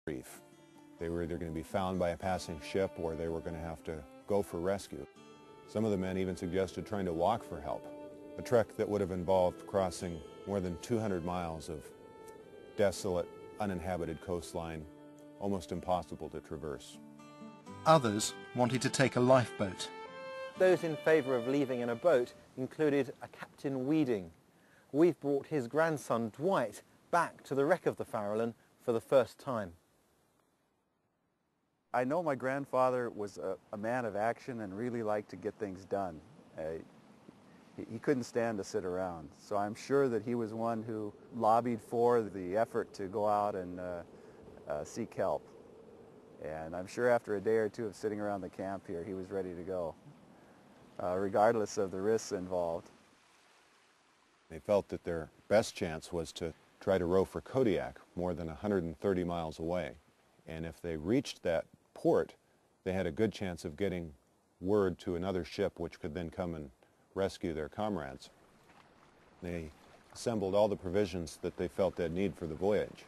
reef. They were either going to be found by a passing ship or they were going to have to go for rescue. Some of the men even suggested trying to walk for help, a trek that would have involved crossing more than 200 miles of desolate, uninhabited coastline, almost impossible to traverse. Others wanted to take a lifeboat. Those in favour of leaving in a boat included a Captain Weeding. We've brought his grandson Dwight back to the wreck of the Farallon for the first time. I know my grandfather was a man of action and really liked to get things done. He couldn't stand to sit around. So I'm sure that he was one who lobbied for the effort to go out and seek help. And I'm sure after a day or two of sitting around the camp here, he was ready to go, regardless of the risks involved. They felt that their best chance was to try to row for Kodiak, more than 130 miles away. And if they reached that port, they had a good chance of getting word to another ship which could then come and rescue their comrades. They assembled all the provisions that they felt they'd need for the voyage.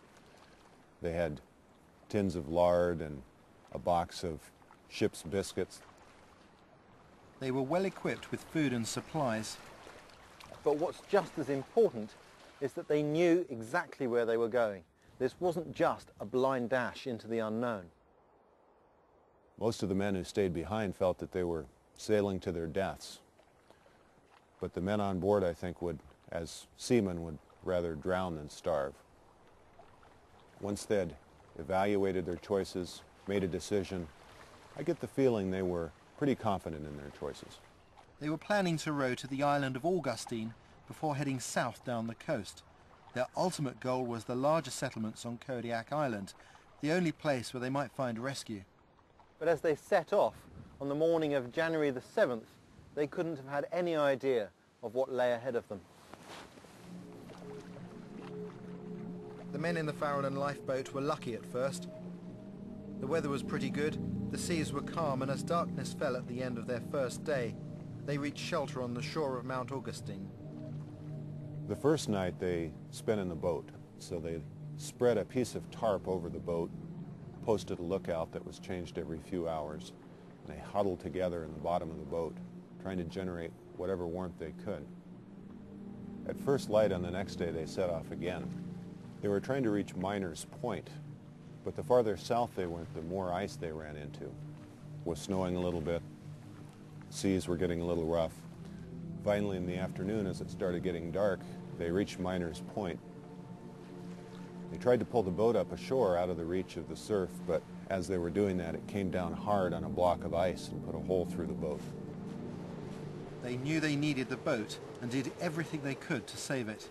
They had tins of lard and a box of ship's biscuits. They were well equipped with food and supplies. But what's just as important is that they knew exactly where they were going. This wasn't just a blind dash into the unknown. Most of the men who stayed behind felt that they were sailing to their deaths. But the men on board, I think, would, as seamen, would rather drown than starve. Once they'd evaluated their choices, made a decision, I get the feeling they were pretty confident in their choices. They were planning to row to the island of Augustine before heading south down the coast. Their ultimate goal was the larger settlements on Kodiak Island, the only place where they might find rescue. But as they set off on the morning of January the 7th, they couldn't have had any idea of what lay ahead of them. The men in the Farallon lifeboat were lucky at first. The weather was pretty good, the seas were calm, and as darkness fell at the end of their first day, they reached shelter on the shore of Mount Augustine. The first night they spent in the boat, so they spread a piece of tarp over the boat, posted a lookout that was changed every few hours, and they huddled together in the bottom of the boat, trying to generate whatever warmth they could. At first light on the next day they set off again. They were trying to reach Miner's Point, but the farther south they went, the more ice they ran into. It was snowing a little bit, seas were getting a little rough. Finally, in the afternoon, as it started getting dark, they reached Miner's Point. They tried to pull the boat up ashore out of the reach of the surf, but as they were doing that, it came down hard on a block of ice and put a hole through the boat. They knew they needed the boat and did everything they could to save it.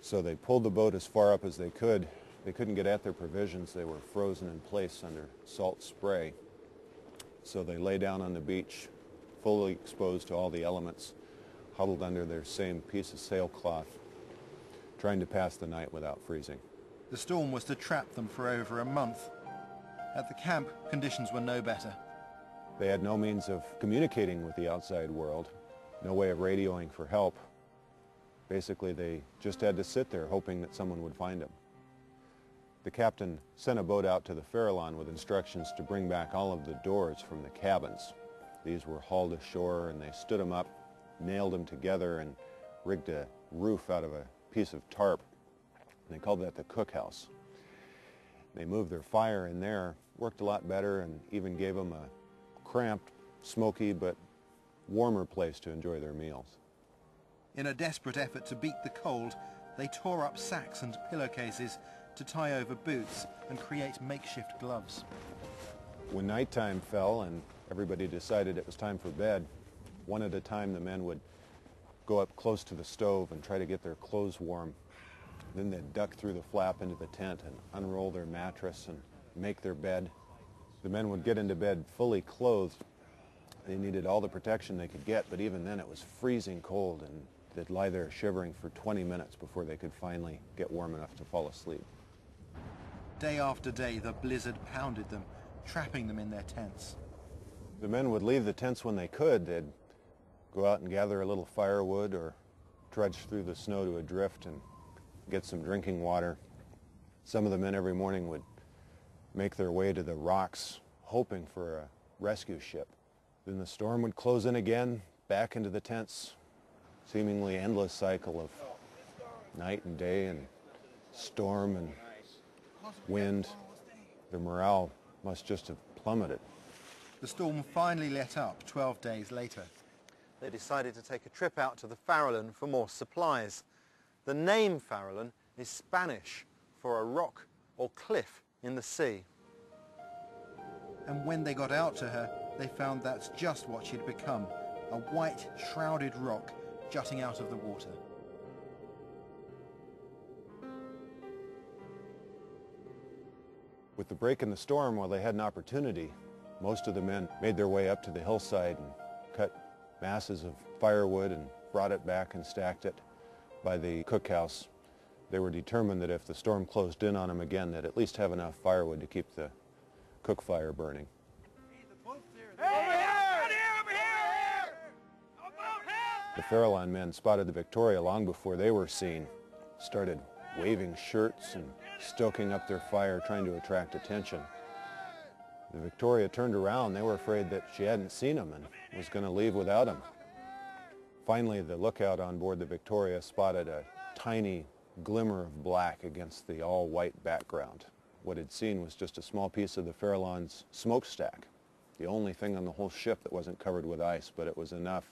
So they pulled the boat as far up as they could. They couldn't get at their provisions. They were frozen in place under salt spray. So they lay down on the beach, fully exposed to all the elements, huddled under their same piece of sailcloth, trying to pass the night without freezing. The storm was to trap them for over a month. At the camp, conditions were no better. They had no means of communicating with the outside world, no way of radioing for help. Basically, they just had to sit there hoping that someone would find them. The captain sent a boat out to the Farallon with instructions to bring back all of the doors from the cabins. These were hauled ashore and they stood them up, nailed them together, and rigged a roof out of a piece of tarp. And they called that the cookhouse. They moved their fire in there, worked a lot better, and even gave them a cramped, smoky, but warmer place to enjoy their meals. In a desperate effort to beat the cold, they tore up sacks and pillowcases to tie over boots and create makeshift gloves. When nighttime fell and everybody decided it was time for bed, one at a time the men would go up close to the stove and try to get their clothes warm. Then they'd duck through the flap into the tent and unroll their mattress and make their bed. The men would get into bed fully clothed. They needed all the protection they could get, but even then it was freezing cold, and they'd lie there shivering for 20 minutes before they could finally get warm enough to fall asleep. Day after day, the blizzard pounded them, trapping them in their tents. The men would leave the tents when they could. They'd go out and gather a little firewood or trudge through the snow to a drift and get some drinking water. Some of the men every morning would make their way to the rocks, hoping for a rescue ship. Then the storm would close in again, back into the tents, seemingly endless cycle of night and day and storm and wind. Their morale must just have plummeted. The storm finally let up 12 days later. They decided to take a trip out to the Farallon for more supplies. The name Farallon is Spanish for a rock or cliff in the sea. And when they got out to her, they found that's just what she'd become, a white, shrouded rock jutting out of the water. With the break in the storm, while they had an opportunity, most of the men made their way up to the hillside and cut masses of firewood and brought it back and stacked it by the cookhouse. They were determined that if the storm closed in on them again, they'd at least have enough firewood to keep the cook fire burning. The Farallon men spotted the Victoria long before they were seen, started waving shirts and stoking up their fire, trying to attract attention. The Victoria turned around. They were afraid that she hadn't seen them and was going to leave without them. Finally, the lookout on board the Victoria spotted a tiny glimmer of black against the all-white background. What he'd seen was just a small piece of the Farallon's smokestack, the only thing on the whole ship that wasn't covered with ice, but it was enough.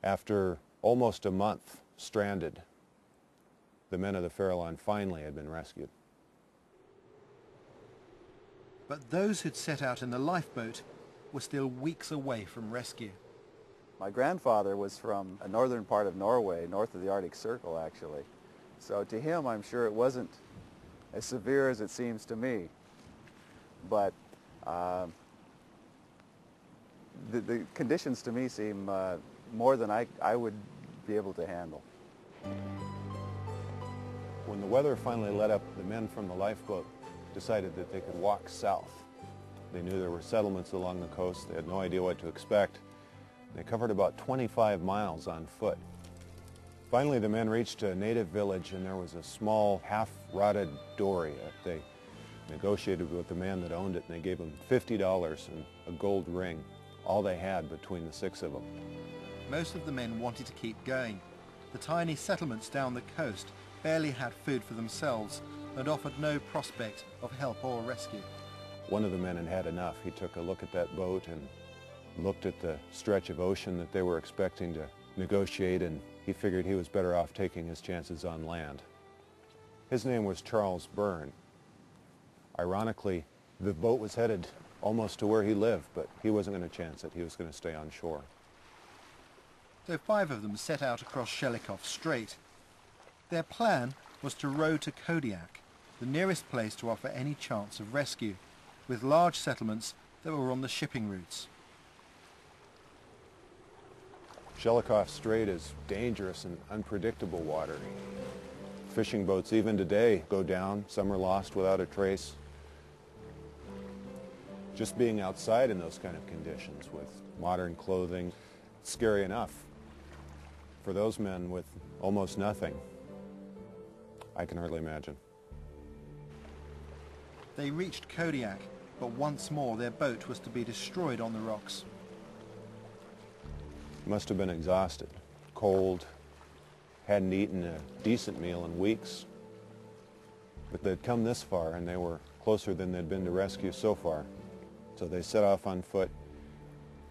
After almost a month stranded, the men of the Farallon finally had been rescued. But those who'd set out in the lifeboat were still weeks away from rescue. My grandfather was from a northern part of Norway, north of the Arctic Circle actually. So to him, I'm sure it wasn't as severe as it seems to me. But the conditions to me seem more than I would be able to handle. When the weather finally let up, the men from the lifeboat decided that they could walk south. They knew there were settlements along the coast. They had no idea what to expect. They covered about 25 miles on foot. Finally, the men reached a native village, and there was a small, half-rotted dory. They negotiated with the man that owned it, and they gave him $50 and a gold ring, all they had between the six of them. Most of the men wanted to keep going. The tiny settlements down the coast barely had food for themselves and offered no prospect of help or rescue. One of the men had had enough. He took a look at that boat and looked at the stretch of ocean that they were expecting to negotiate, and he figured he was better off taking his chances on land. His name was Charles Byrne. Ironically, the boat was headed almost to where he lived, but he wasn't going to chance it. He was going to stay on shore. So 5 of them set out across Shelikof Strait. Their plan was to row to Kodiak, the nearest place to offer any chance of rescue, with large settlements that were on the shipping routes. Shelikof Strait is dangerous and unpredictable water. Fishing boats even today go down. Some are lost without a trace. Just being outside in those kind of conditions with modern clothing, it's scary enough. For those men with almost nothing, I can hardly imagine. They reached Kodiak, but once more their boat was to be destroyed on the rocks. Must have been exhausted, cold, hadn't eaten a decent meal in weeks. But they'd come this far, and they were closer than they'd been to rescue so far. So they set off on foot.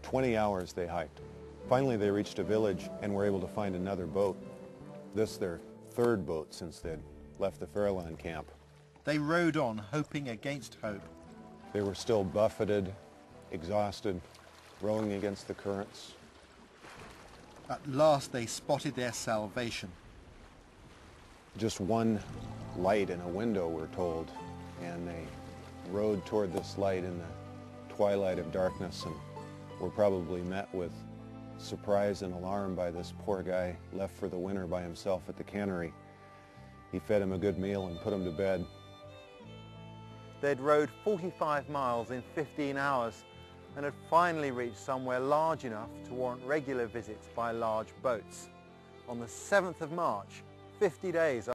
20 hours they hiked. Finally they reached a village and were able to find another boat. This their third boat since they'd left the Farallon camp. They rowed on, hoping against hope. They were still buffeted, exhausted, rowing against the currents. At last they spotted their salvation. Just one light in a window, we're told, and they rowed toward this light in the twilight of darkness and were probably met with surprise and alarm by this poor guy left for the winter by himself at the cannery. He fed him a good meal and put him to bed. They'd rowed 45 miles in 15 hours and had finally reached somewhere large enough to warrant regular visits by large boats. On the 7th of March, 50 days